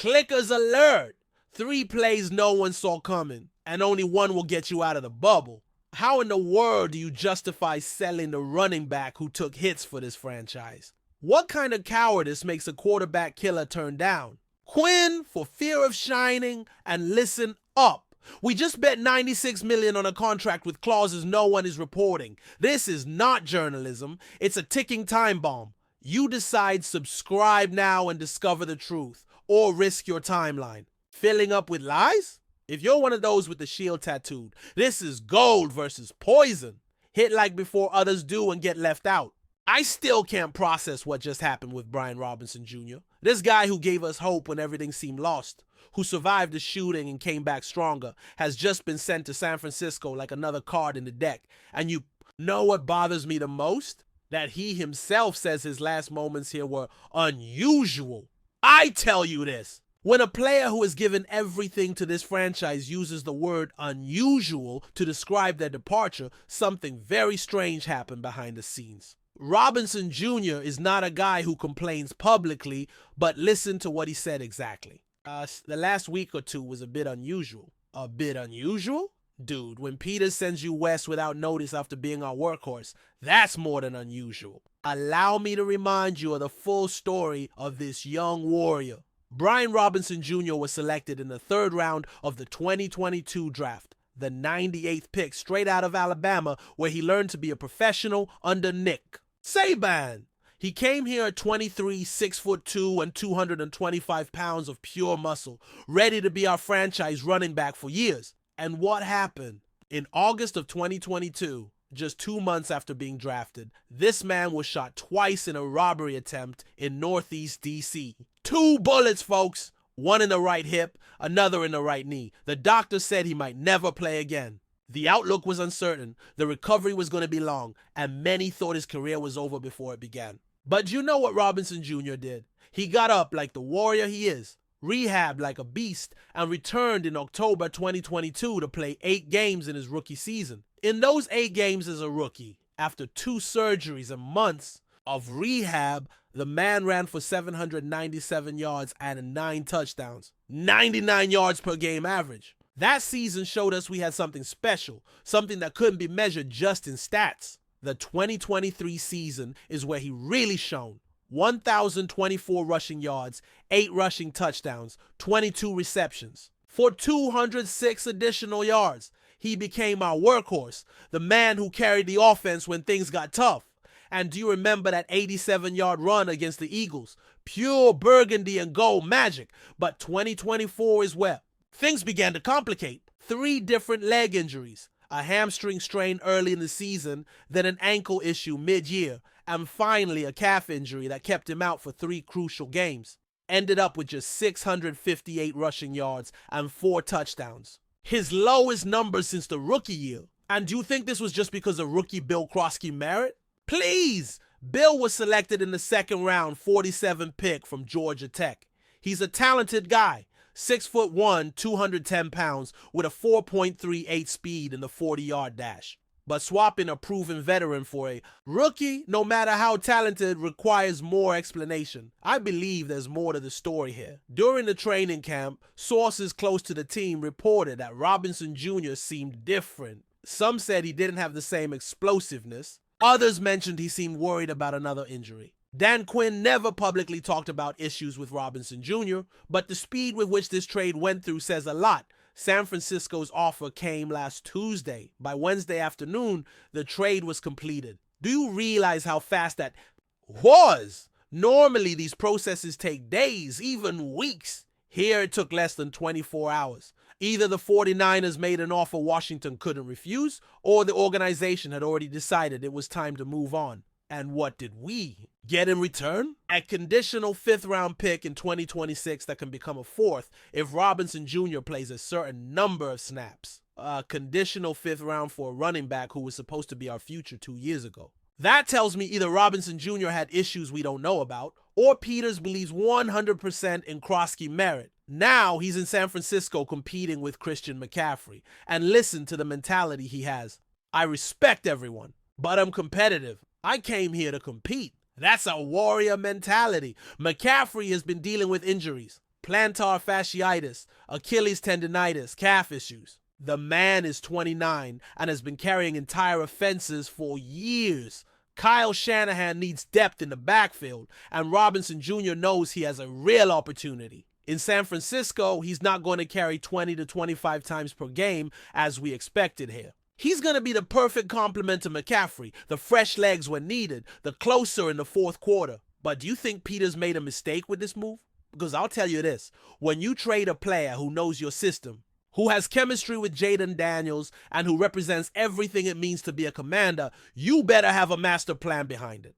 Clickers alert! 3 plays no one saw coming, and only one will get you out of the bubble. How in the world do you justify selling the running back who took hits for this franchise? What kind of cowardice makes a quarterback killer turn down? Quinn, for fear of shining, and listen up. We just bet $96 million on a contract with clauses no one is reporting. This is not journalism. It's a ticking time bomb. You decide, subscribe now and discover the truth, or risk your timeline. Filling up with lies? If you're one of those with the shield tattooed, this is gold versus poison. Hit like before others do and get left out. I still can't process what just happened with Brian Robinson Jr. This guy who gave us hope when everything seemed lost, who survived the shooting and came back stronger, has just been sent to San Francisco like another card in the deck. And you know what bothers me the most? That he himself says his last moments here were unusual. I tell you this. When a player who has given everything to this franchise uses the word unusual to describe their departure, something very strange happened behind the scenes. Robinson Jr. is not a guy who complains publicly, but listen to what he said exactly. The last week or two was a bit unusual. A bit unusual? Dude, when Peters sends you west without notice after being our workhorse, that's more than unusual. Allow me to remind you of the full story of this young warrior. Brian Robinson Jr. was selected in the 3rd round of the 2022 draft, the 98th pick straight out of Alabama, where he learned to be a professional under Nick Saban. He came here at 23, 6'2", and 225 pounds of pure muscle, ready to be our franchise running back for years. And what happened? In August of 2022, just 2 months after being drafted, this man was shot twice in a robbery attempt in Northeast DC. 2 bullets, folks. One in the right hip, another in the right knee. The doctor said he might never play again. The outlook was uncertain, the recovery was going to be long, and many thought his career was over before it began. But you know what Robinson Jr. did? He got up like the warrior he is, rehabbed like a beast, and returned in October 2022 to play 8 games in his rookie season. In those 8 games as a rookie, after 2 surgeries and months of rehab, the man ran for 797 yards and 9 touchdowns. 99 yards per game average. That season showed us we had something special, something that couldn't be measured just in stats. The 2023 season is where he really shone. 1,024 rushing yards, 8 rushing touchdowns, 22 receptions. For 206 additional yards, he became our workhorse, the man who carried the offense when things got tough. And do you remember that 87-yard run against the Eagles? Pure Burgundy and Gold magic. But 2024 is where things began to complicate. 3 different leg injuries. A hamstring strain early in the season, then an ankle issue mid-year, and finally a calf injury that kept him out for 3 crucial games. Ended up with just 658 rushing yards and 4 touchdowns. His lowest numbers since the rookie year. And do you think this was just because of rookie Bill Krosky merit? Please! Bill was selected in the 2nd round, 47 pick from Georgia Tech. He's a talented guy, 6'1", 210 pounds, with a 4.38 speed in the 40-yard dash. But swapping a proven veteran for a rookie, no matter how talented, requires more explanation. I believe there's more to the story here. During the training camp, sources close to the team reported that Robinson Jr. seemed different. Some said he didn't have the same explosiveness. Others mentioned he seemed worried about another injury. Dan Quinn never publicly talked about issues with Robinson Jr., but the speed with which this trade went through says a lot. San Francisco's offer came last Tuesday. By Wednesday afternoon, the trade was completed. Do you realize how fast that was? Normally, these processes take days, even weeks. Here, it took less than 24 hours. Either the 49ers made an offer Washington couldn't refuse, or the organization had already decided it was time to move on. And what did we get in return? A conditional 5th-round pick in 2026 that can become a 4th if Robinson Jr. plays a certain number of snaps. A conditional 5th round for a running back who was supposed to be our future 2 years ago. That tells me either Robinson Jr. had issues we don't know about, or Peters believes 100% in Krosky merit. Now he's in San Francisco competing with Christian McCaffrey. And listen to the mentality he has. I respect everyone, but I'm competitive. I came here to compete. That's a warrior mentality. McCaffrey has been dealing with injuries. plantar fasciitis, Achilles tendonitis, calf issues. The man is 29 and has been carrying entire offenses for years. Kyle Shanahan needs depth in the backfield, and Robinson Jr. knows he has a real opportunity. In San Francisco, he's not going to carry 20 to 25 times per game as we expected here. He's going to be the perfect complement to McCaffrey, the fresh legs when needed, the closer in the fourth quarter. But do you think Peters made a mistake with this move? Because I'll tell you this, when you trade a player who knows your system, who has chemistry with Jaden Daniels, and who represents everything it means to be a commander, you better have a master plan behind it.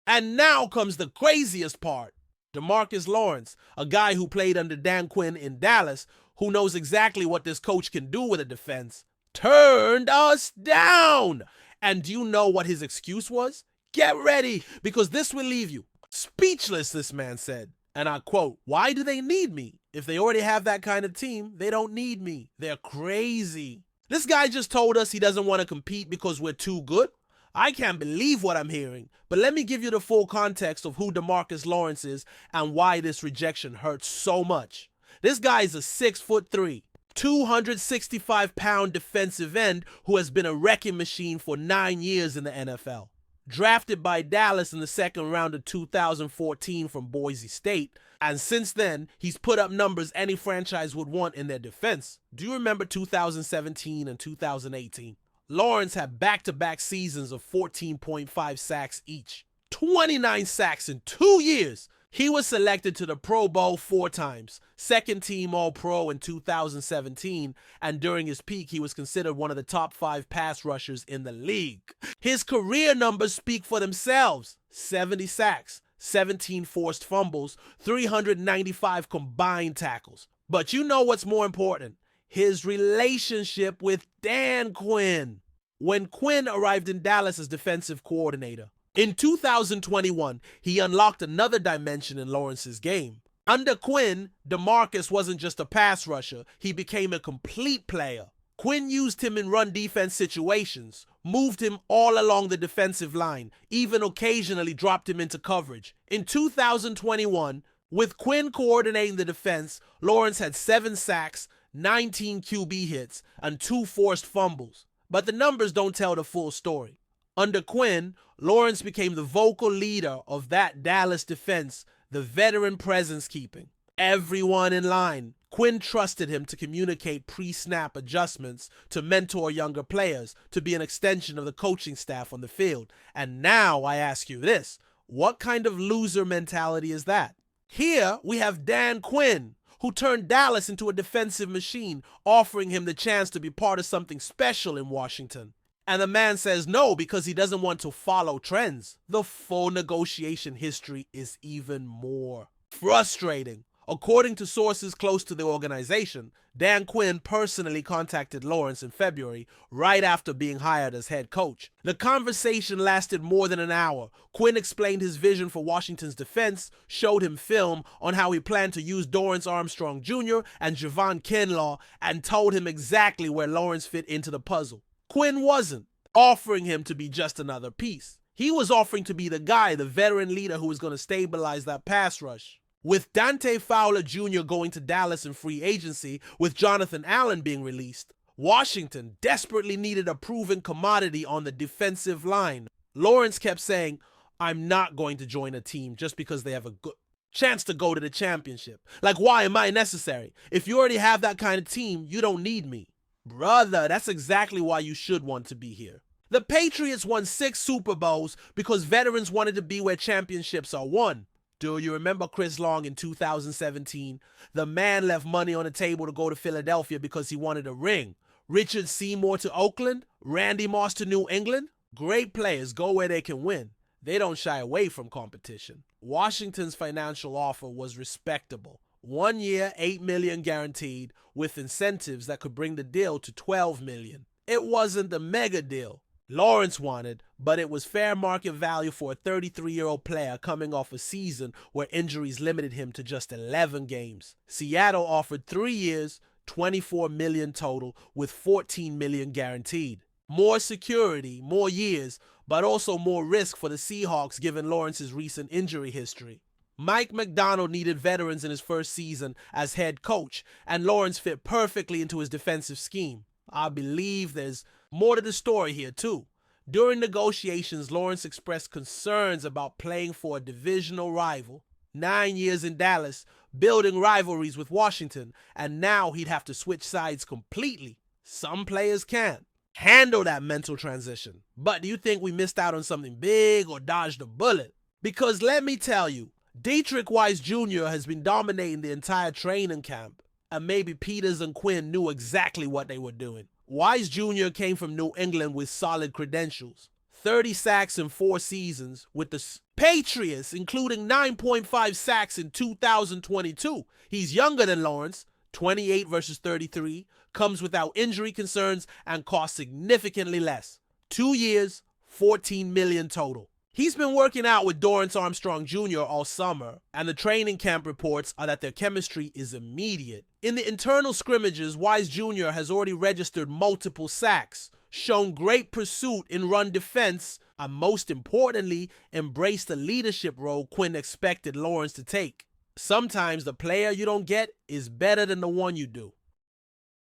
And now comes the craziest part. Demarcus Lawrence, a guy who played under Dan Quinn in Dallas, who knows exactly what this coach can do with a defense, turned us down. And do you know what his excuse was? Get ready, because this will leave you speechless, this man said. And I quote, "Why do they need me? If they already have that kind of team, they don't need me. They're crazy." This guy just told us he doesn't want to compete because we're too good. I can't believe what I'm hearing, but let me give you the full context of who Demarcus Lawrence is and why this rejection hurts so much. This guy is a 6'3", 265-pound defensive end who has been a wrecking machine for 9 years in the NFL. Drafted by Dallas in the second round of 2014 from Boise State, and since then, he's put up numbers any franchise would want in their defense. Do you remember 2017 and 2018? Lawrence had back-to-back seasons of 14.5 sacks each. 29 sacks in 2 years. He was selected to the Pro Bowl 4 times, second-team All-Pro in 2017, and during his peak, he was considered one of the top 5 pass rushers in the league. His career numbers speak for themselves. 70 sacks, 17 forced fumbles, 395 combined tackles. But you know what's more important? His relationship with Dan Quinn. When Quinn arrived in Dallas as defensive coordinator, in 2021, he unlocked another dimension in Lawrence's game. Under Quinn, Demarcus wasn't just a pass rusher, he became a complete player. Quinn used him in run defense situations, moved him all along the defensive line, even occasionally dropped him into coverage. In 2021, with Quinn coordinating the defense, Lawrence had 7 sacks, 19 QB hits, and 2 forced fumbles. But the numbers don't tell the full story. Under Quinn, Lawrence became the vocal leader of that Dallas defense, the veteran presence keeping. Everyone in line. Quinn trusted him to communicate pre-snap adjustments, to mentor younger players, to be an extension of the coaching staff on the field. And now I ask you this, what kind of loser mentality is that? Here we have Dan Quinn, who turned Dallas into a defensive machine, offering him the chance to be part of something special in Washington. And the man says no because he doesn't want to follow trends. The full negotiation history is even more frustrating. According to sources close to the organization, Dan Quinn personally contacted Lawrence in February, right after being hired as head coach. The conversation lasted more than an hour. Quinn explained his vision for Washington's defense, showed him film on how he planned to use Dorrance Armstrong Jr. and Javon Kinlaw, and told him exactly where Lawrence fit into the puzzle. Quinn wasn't offering him to be just another piece. He was offering to be the guy, the veteran leader who was going to stabilize that pass rush. With Dante Fowler Jr. going to Dallas in free agency, with Jonathan Allen being released, Washington desperately needed a proven commodity on the defensive line. Lawrence kept saying, "I'm not going to join a team just because they have a good chance to go to the championship. Like, why am I necessary? If you already have that kind of team, you don't need me." Brother, that's exactly why you should want to be here. The Patriots won 6 Super Bowls because veterans wanted to be where championships are won. Do you remember Chris Long in 2017? The man left money on the table to go to Philadelphia because he wanted a ring. Richard Seymour to Oakland? Randy Moss to New England? Great players go where they can win. They don't shy away from competition. Washington's financial offer was respectable. 1 year, $8 million guaranteed, with incentives that could bring the deal to $12 million. It wasn't a mega deal Lawrence wanted, but it was fair market value for a 33-year-old player coming off a season where injuries limited him to just 11 games. Seattle offered 3 years, $24 million total, with $14 million guaranteed. More security, more years, but also more risk for the Seahawks given Lawrence's recent injury history. Mike Macdonald needed veterans in his first season as head coach, and Lawrence fit perfectly into his defensive scheme. I believe there's more to the story here, too. During negotiations, Lawrence expressed concerns about playing for a divisional rival. 9 years in Dallas, building rivalries with Washington, and now he'd have to switch sides completely. Some players can't handle that mental transition. But do you think we missed out on something big or dodged a bullet? Because let me tell you, Dietrich Wise Jr. has been dominating the entire training camp, and maybe Peters and Quinn knew exactly what they were doing. Wise Jr. came from New England with solid credentials. 30 sacks in 4 seasons with the Patriots, including 9.5 sacks in 2022. He's younger than Lawrence, 28 versus 33, comes without injury concerns, and costs significantly less. 2 years, $14 million total. He's been working out with Dorrance Armstrong Jr. all summer, and the training camp reports are that their chemistry is immediate. In the internal scrimmages, Wise Jr. has already registered multiple sacks, shown great pursuit in run defense, and most importantly, embraced the leadership role Quinn expected Lawrence to take. Sometimes the player you don't get is better than the one you do.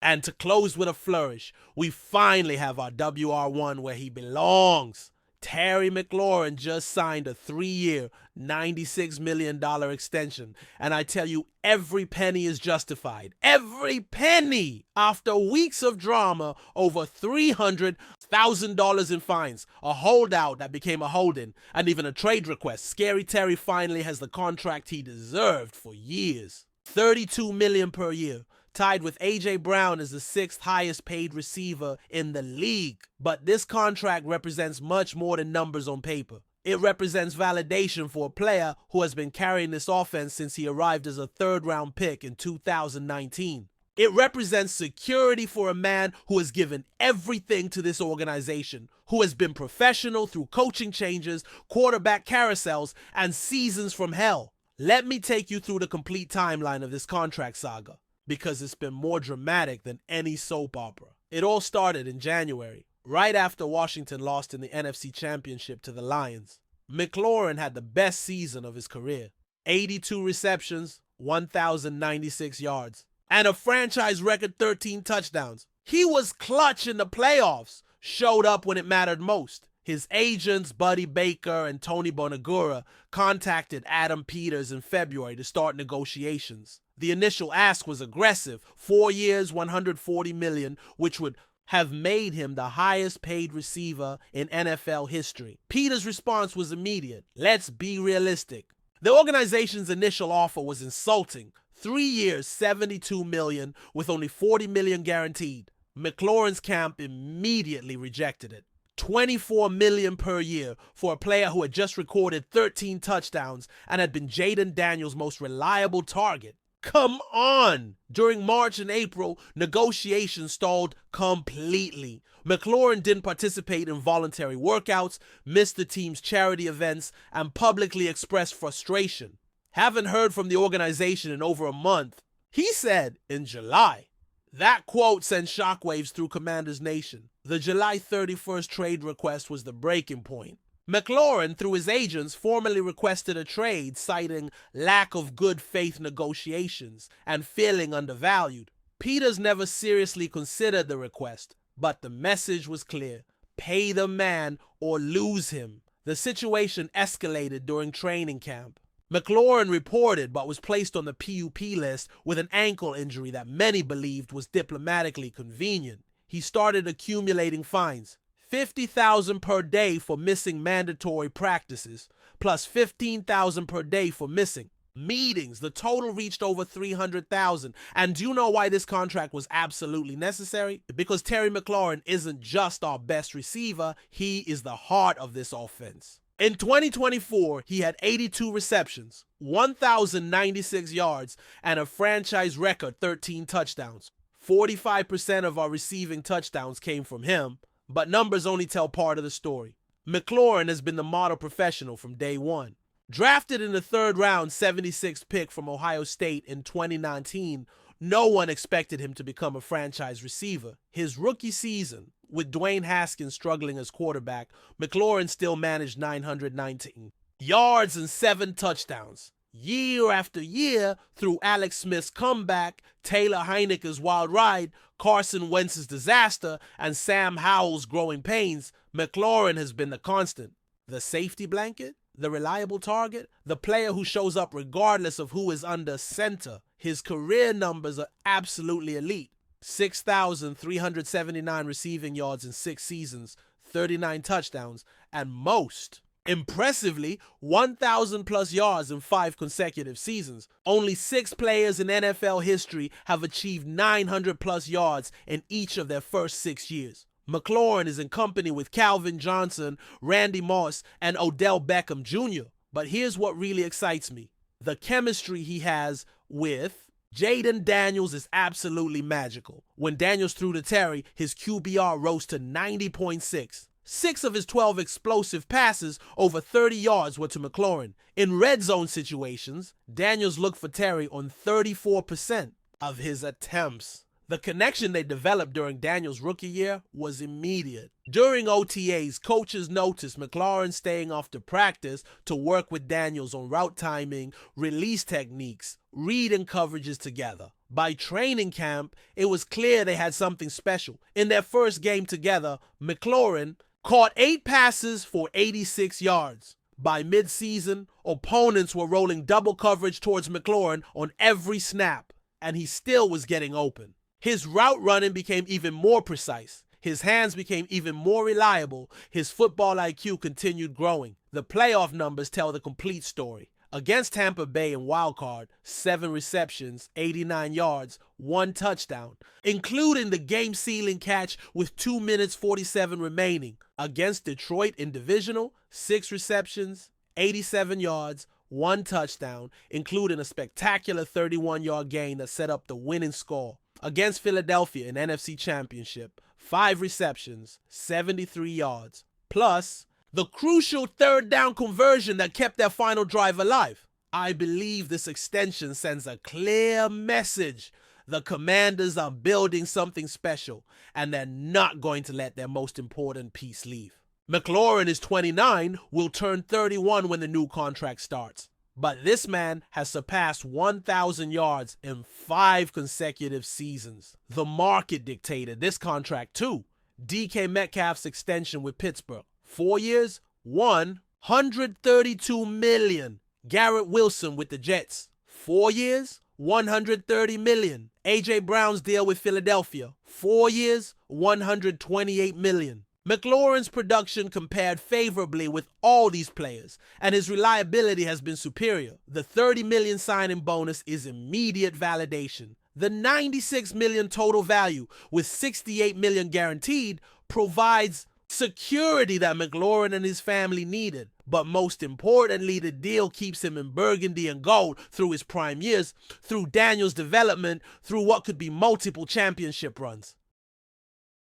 And to close with a flourish, we finally have our WR1 where he belongs. Terry McLaurin just signed a 3-year, $96 million extension. And I tell you, every penny is justified. Every penny! After weeks of drama, over $300,000 in fines, a holdout that became a holding, and even a trade request, Scary Terry finally has the contract he deserved for years. $32 million per year. Tied with A.J. Brown as the 6th highest paid receiver in the league. But this contract represents much more than numbers on paper. It represents validation for a player who has been carrying this offense since he arrived as a 3rd-round pick in 2019. It represents security for a man who has given everything to this organization, who has been professional through coaching changes, quarterback carousels, and seasons from hell. Let me take you through the complete timeline of this contract saga, because it's been more dramatic than any soap opera. It all started in January, right after Washington lost in the NFC Championship to the Lions. McLaurin had the best season of his career. 82 receptions, 1,096 yards, and a franchise record 13 touchdowns. He was clutch in the playoffs, showed up when it mattered most. His agents, Buddy Baker and Tony Bonagura, contacted Adam Peters in February to start negotiations. The initial ask was aggressive, 4 years, $140 million, which would have made him the highest paid receiver in NFL history. Peters' response was immediate. Let's be realistic. The organization's initial offer was insulting. 3 years, $72 million, with only $40 million guaranteed. McLaurin's camp immediately rejected it. $24 million per year for a player who had just recorded 13 touchdowns and had been Jaden Daniels' most reliable target. Come on! During March and April, negotiations stalled completely. McLaurin didn't participate in voluntary workouts, missed the team's charity events, and publicly expressed frustration. Haven't heard from the organization in over a month, he said in July. That quote sent shockwaves through Commanders Nation. The July 31st trade request was the breaking point. McLaurin, through his agents, formally requested a trade, citing lack of good faith negotiations and feeling undervalued. Peters never seriously considered the request, but the message was clear. Pay the man or lose him. The situation escalated during training camp. McLaurin reported but was placed on the PUP list with an ankle injury that many believed was diplomatically convenient. He started accumulating fines. $50,000 per day for missing mandatory practices, plus $15,000 per day for missing meetings. The total reached over $300,000. And do you know why this contract was absolutely necessary? Because Terry McLaurin isn't just our best receiver, he is the heart of this offense. In 2024, he had 82 receptions, 1,096 yards, and a franchise record 13 touchdowns. 45% of our receiving touchdowns came from him, but numbers only tell part of the story. McLaurin has been the model professional from day one. Drafted in the 3rd round, 76th pick from Ohio State in 2019, no one expected him to become a franchise receiver. His rookie season, with Dwayne Haskins struggling as quarterback, McLaurin still managed 919 yards and 7 touchdowns. Year after year, through Alex Smith's comeback, Taylor Heinicke's wild ride, Carson Wentz's disaster, and Sam Howell's growing pains, McLaurin has been the constant. The safety blanket? The reliable target? The player who shows up regardless of who is under center. His career numbers are absolutely elite. 6,379 receiving yards in 6 seasons, 39 touchdowns, and most impressively, 1,000 plus yards in 5 consecutive seasons. Only 6 players in NFL history have achieved 900 plus yards in each of their first 6 years. McLaurin is in company with Calvin Johnson, Randy Moss, and Odell Beckham Jr. But here's what really excites me. The chemistry he has with Jaden Daniels is absolutely magical. When Daniels threw to Terry, his QBR rose to 90.6. 6 of his 12 explosive passes over 30 yards were to McLaurin. In red zone situations, Daniels looked for Terry on 34% of his attempts. The connection they developed during Daniels' rookie year was immediate. During OTAs, coaches noticed McLaurin staying after practice to work with Daniels on route timing, release techniques, reading coverages together. By training camp, it was clear they had something special. In their first game together, McLaurin caught 8 passes for 86 yards. By mid-season, opponents were rolling double coverage towards McLaurin on every snap, and he still was getting open. His route running became even more precise. His hands became even more reliable. His football IQ continued growing. The playoff numbers tell the complete story. Against Tampa Bay in wildcard, 7 receptions, 89 yards, 1 touchdown, including the game-sealing catch with 2 minutes 47 remaining. Against Detroit in divisional, 6 receptions, 87 yards, 1 touchdown, including a spectacular 31-yard gain that set up the winning score. Against Philadelphia in NFC Championship, 5 receptions, 73 yards, plus the crucial 3rd down conversion that kept their final drive alive. I believe this extension sends a clear message. The Commanders are building something special, and they're not going to let their most important piece leave. McLaurin is 29, will turn 31 when the new contract starts. But this man has surpassed 1,000 yards in 5 consecutive seasons. The market dictated this contract too. DK Metcalf's extension with Pittsburgh. 4 years, $132 million. Garrett Wilson with the Jets. 4 years, $130 million. A.J. Brown's deal with Philadelphia. 4 years, $128 million. McLaurin's production compared favorably with all these players, and his reliability has been superior. The $30 million signing bonus is immediate validation. The $96 million total value with $68 million guaranteed provides security that McLaurin and his family needed. But most importantly, the deal keeps him in Burgundy and Gold through his prime years, through Daniels' development, through what could be multiple championship runs.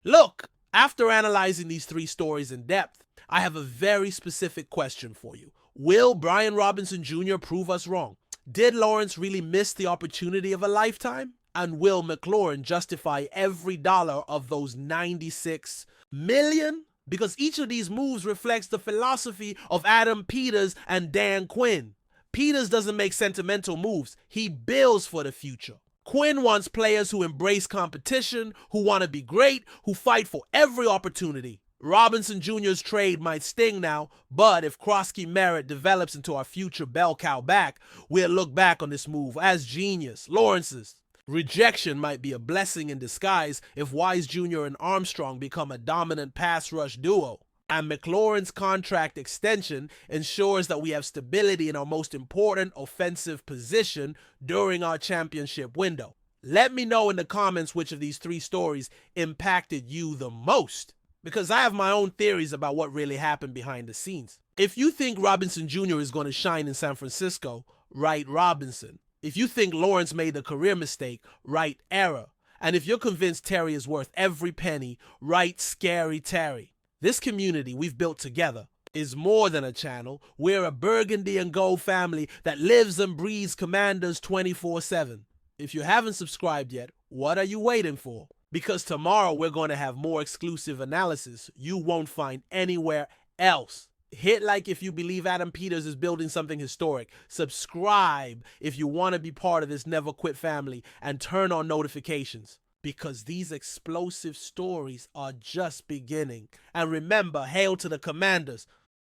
Look, after analyzing these 3 stories in depth, I have a very specific question for you. Will Brian Robinson Jr. prove us wrong? Did Lawrence really miss the opportunity of a lifetime? And will McLaurin justify every dollar of those $96 million? Because each of these moves reflects the philosophy of Adam Peters and Dan Quinn. Peters doesn't make sentimental moves. He builds for the future. Quinn wants players who embrace competition, who want to be great, who fight for every opportunity. Robinson Jr.'s trade might sting now, but if Krosky Merritt develops into our future bell cow back, we'll look back on this move as genius. Lawrence's rejection might be a blessing in disguise if Wise Jr. and Armstrong become a dominant pass rush duo. And McLaurin's contract extension ensures that we have stability in our most important offensive position during our championship window. Let me know in the comments which of these 3 stories impacted you the most, because I have my own theories about what really happened behind the scenes. If you think Robinson Jr. is going to shine in San Francisco, write Robinson. If you think Lawrence made a career mistake, write error. And if you're convinced Terry is worth every penny, write Scary Terry. This community we've built together is more than a channel. We're a Burgundy and Gold family that lives and breathes Commanders 24/7. If you haven't subscribed yet, what are you waiting for? Because tomorrow we're going to have more exclusive analysis you won't find anywhere else. Hit like if you believe Adam Peters is building something historic. Subscribe if you want to be part of this Never Quit family, and turn on notifications, because these explosive stories are just beginning. And remember, hail to the commanders.